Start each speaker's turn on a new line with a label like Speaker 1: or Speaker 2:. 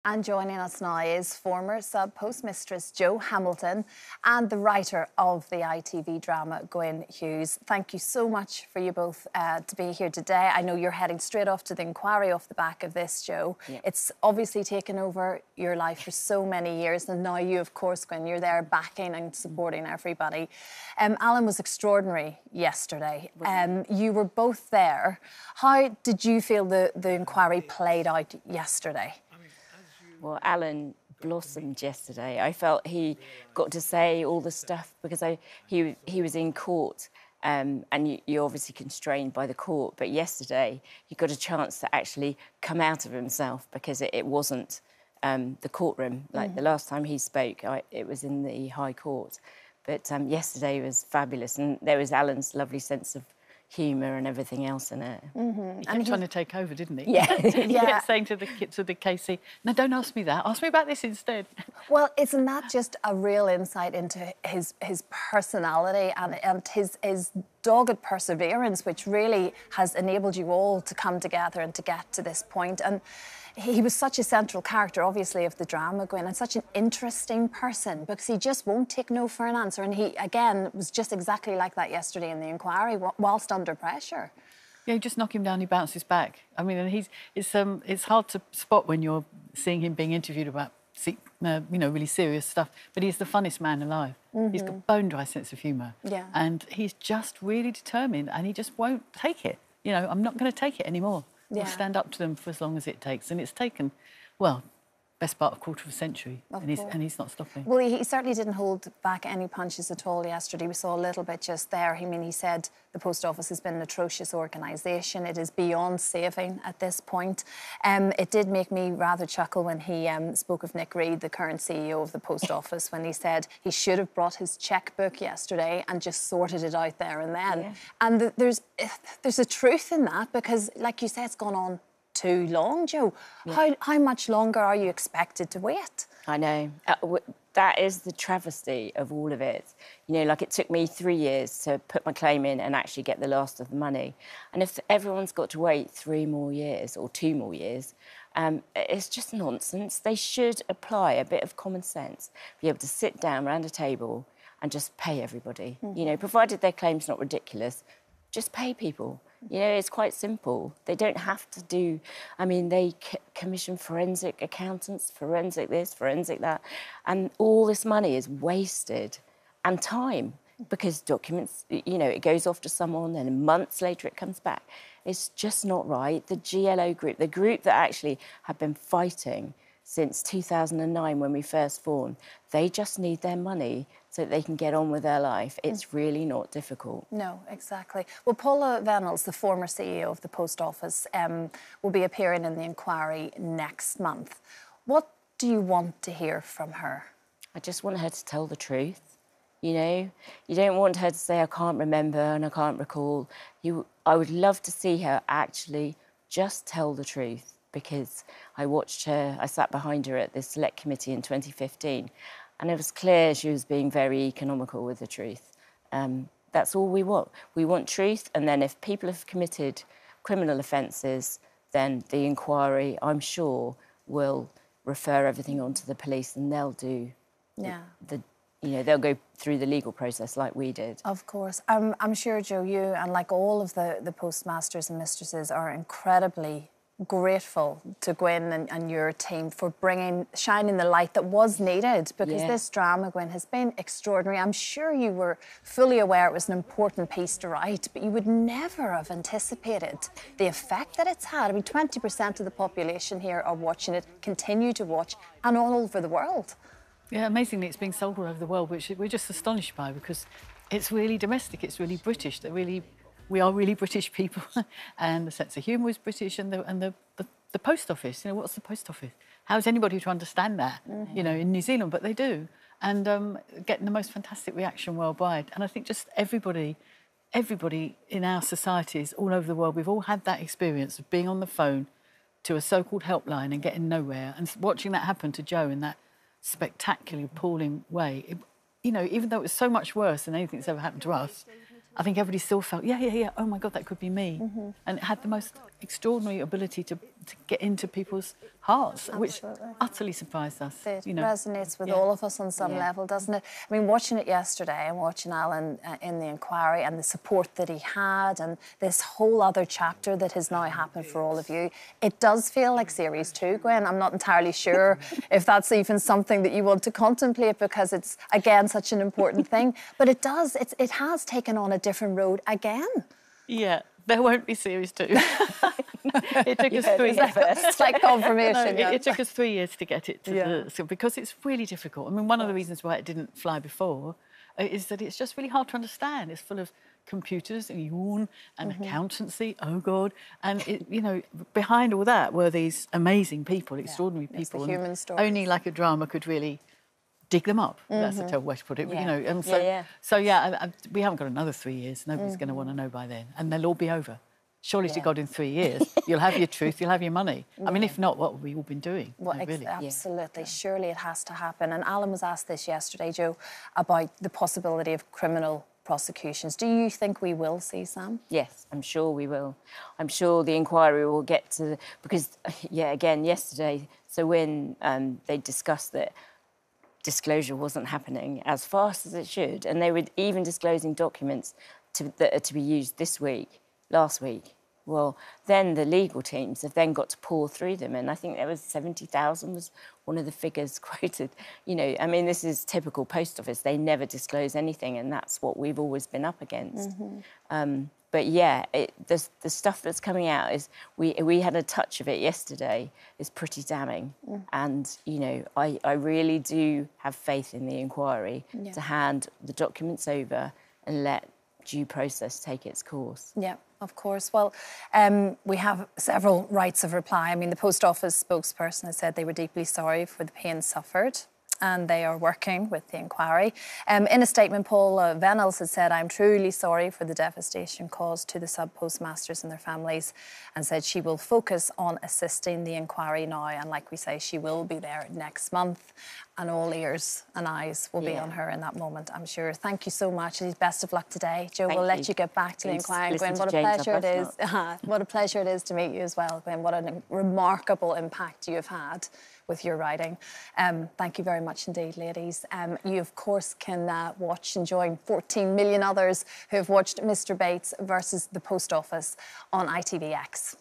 Speaker 1: And joining us now is former sub-postmistress Jo Hamilton and the writer of the ITV drama, Gwyneth Hughes. Thank you so much for you both to be here today. I know you're heading straight off to the inquiry off the back of this, Jo. Yep. It's obviously taken over your life for so many years, and now you, of course, Gwyn, you're there backing and supporting everybody. Alan was extraordinary yesterday. You were both there. How did you feel the inquiry played out yesterday?
Speaker 2: Well, Alan blossomed yesterday. I felt he got to say all the stuff because he was in court, and you're obviously constrained by the court. But yesterday he got a chance to actually come out of himself because it wasn't the courtroom. Like the last time he spoke, it was in the High Court. But yesterday was fabulous, and there was Alan's lovely sense of humour and everything else in it.
Speaker 3: He kept trying to take over, didn't he?
Speaker 2: Yeah.
Speaker 3: He kept saying to the Casey, no, don't ask me that, ask me about this instead.
Speaker 1: Well, isn't that just a real insight into his personality and his dogged perseverance, which really has enabled you all to come together and to get to this point? And he was such a central character, obviously, of the drama, Gwyn, and such an interesting person because he just won't take no for an answer. And he, again, was just exactly like that yesterday in the inquiry, whilst under pressure.
Speaker 3: Yeah, you just knock him down, he bounces back. I mean, and it's hard to spot when you're seeing him being interviewed about, really serious stuff. But he's the funnest man alive. He's got a bone-dry sense of humour. Yeah. And he's just really determined, and he just won't take it. You know, I'm not going to take it anymore. Yeah. We'll stand up to them for as long as it takes. And it's taken, well, best part of a quarter of a century, and he's not stopping.
Speaker 1: Well, he certainly didn't hold back any punches at all yesterday. We saw a little bit just there. I mean, he said the Post Office has been an atrocious organisation. It is beyond saving at this point. It did make me rather chuckle when he spoke of Nick Reid, the current CEO of the Post Office, when he said he should have brought his chequebook yesterday and just sorted it out there and then. Yeah. And there's a truth in that because, like you say, it's gone on too long, Jo. Yeah. How much longer are you expected to wait?
Speaker 2: I know. That is the travesty of all of it. You know, like it took me 3 years to put my claim in and actually get the last of the money. And if everyone's got to wait 3 more years or 2 more years, it's just nonsense. They should apply a bit of common sense, be able to sit down around a table and just pay everybody. You know, provided their claim's not ridiculous, just pay people. You know, it's quite simple. They don't have to do... I mean, they commission forensic accountants, forensic this, forensic that, and all this money is wasted, and time, because documents, you know, it goes off to someone, and months later it comes back. It's just not right. The GLO group, the group that actually have been fighting since 2009 when we first formed, they just need their money so that they can get on with their life. It's really not difficult.
Speaker 1: No, exactly. Well, Paula Venables, the former CEO of the Post Office, will be appearing in the inquiry next month. What do you want to hear from her?
Speaker 2: I just want her to tell the truth, you know? You don't want her to say, I can't remember and I can't recall. I would love to see her actually just tell the truth, because I watched her, I sat behind her at the Select Committee in 2015, and it was clear she was being very economical with the truth. That's all we want. We want truth, and then if people have committed criminal offences, then the inquiry, I'm sure, will refer everything on to the police, and they'll do they'll go through the legal process like we did.
Speaker 1: Of course. I'm sure, Jo, you and like all of the postmasters and mistresses are incredibly grateful to Gwyn and your team for shining the light that was needed, because this drama, Gwyn, has been extraordinary. I'm sure you were fully aware it was an important piece to write, but you would never have anticipated the effect that it's had. I mean, 20% of the population here are watching it, continue to watch, and all over the world.
Speaker 3: Yeah, amazingly, it's being sold all over the world, which we're just astonished by, because it's really domestic, it's really British, we are really British people, and the sense of humour is British, and the Post Office. You know, what's the Post Office? How is anybody to understand that? You know, in New Zealand, but they do, and getting the most fantastic reaction worldwide. And I think just everybody in our societies all over the world, we've all had that experience of being on the phone to a so-called helpline and getting nowhere, and watching that happen to Jo in that spectacularly appalling way. You know, even though it was so much worse than anything that's ever happened to us, I think everybody still felt, yeah, oh my God, that could be me. And it had the most extraordinary ability to get into people's hearts, which utterly surprised us.
Speaker 1: It resonates with all of us on some level, doesn't it? I mean, watching it yesterday and watching Alan in the inquiry and the support that he had and this whole other chapter that has now happened for all of you, it does feel like series 2, Gwen. I'm not entirely sure if that's even something that you want to contemplate because it's, again, such an important thing. But it does, it has taken on a different road again.
Speaker 3: Yeah. There won't be series 2. It took us 3 years.
Speaker 1: It's like confirmation.
Speaker 3: No, it took us 3 years to get it to because it's really difficult. I mean, one of the reasons why it didn't fly before is that it's just really hard to understand. It's full of computers and yawn and accountancy. Oh God! And you know, behind all that were these amazing people, extraordinary people.
Speaker 1: It's the human stories.
Speaker 3: Only like a drama could really dig them up. That's a terrible way to put it. But, you know, and so we haven't got another 3 years. Nobody's going to want to know by then, and they'll all be over. Surely to God, in 3 years, you'll have your truth, you'll have your money. I mean, if not, what have we all been doing?
Speaker 1: Well,
Speaker 3: really?
Speaker 1: Absolutely. Surely it has to happen. And Alan was asked this yesterday, Joe, about the possibility of criminal prosecutions. Do you think we will see, Sam?
Speaker 2: Yes, I'm sure we will. I'm sure the inquiry will get to... Because, again, yesterday, so when they discussed that disclosure wasn't happening as fast as it should, and they were even disclosing documents that are to be used this week, last week. Well, then the legal teams have then got to pour through them, and I think there was 70,000 was one of the figures quoted. You know, I mean, this is typical post office. They never disclose anything, and that's what we've always been up against. But yeah, the stuff that's coming out is we had a touch of it yesterday. Is pretty damning, and you know I really do have faith in the inquiry to hand the documents over and let due process take its course.
Speaker 1: Yeah, of course. Well, we have several rights of reply. I mean, the Post Office spokesperson has said they were deeply sorry for the pain suffered, and they are working with the inquiry. In a statement, Paul Venables has said, "I'm truly sorry for the devastation caused to the sub-postmasters and their families," and said she will focus on assisting the inquiry now. And like we say, she will be there next month, and all ears and eyes will be on her in that moment, I'm sure. Thank you so much, and best of luck today. Joe, we'll let you get back to the inquiry. Gwen, what a pleasure it is. What a pleasure it is to meet you as well, Gwen. What a remarkable impact you have had with your writing. Thank you very much indeed, ladies. You, of course, can watch and join 14 million others who have watched Mr. Bates versus the Post Office on ITVX.